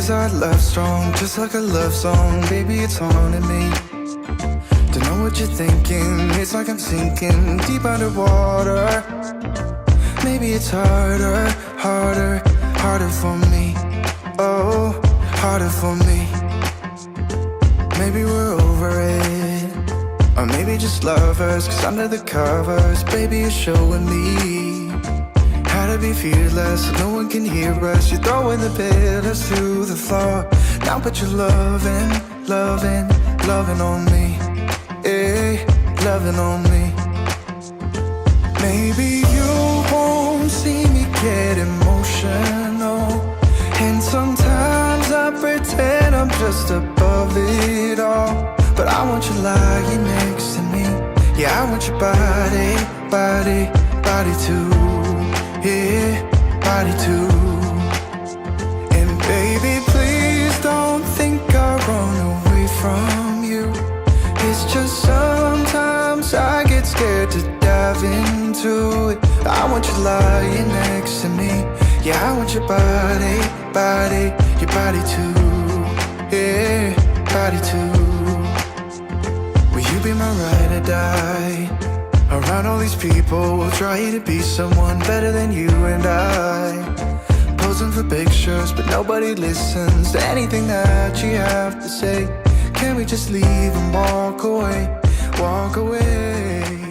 'cause our love's strong, just like a love song. Baby, it's haunting me. Don't know what you're thinking. It's like I'm sinking deep underwater. Maybe it's harder, harder, harder for me. Oh, harder for me. Maybe we're over it, or maybe just lovers. 'Cause under the covers, baby, you're showing me how to be fearless so no one can hear us. You're throwing the pillars through the floor. Now put your loving, loving, loving on me. Hey, loving on me. Maybe you won't see me get emotional, and sometimes I pretend I'm just above it all. But I want you lying next to me. Yeah, I want your body, body, body too. Yeah, body too. And baby, please don't think I'll run away from you. It's just sometimes I get scared to dive into it. I want you lying next to me. Yeah, I want your body, body, your body too. Yeah, body too. Will you be my ride or die? Around all these people, we'll try to be someone better than you and I. Posing for pictures, but nobody listens to anything that you have to say. Can we just leave and walk away, walk away?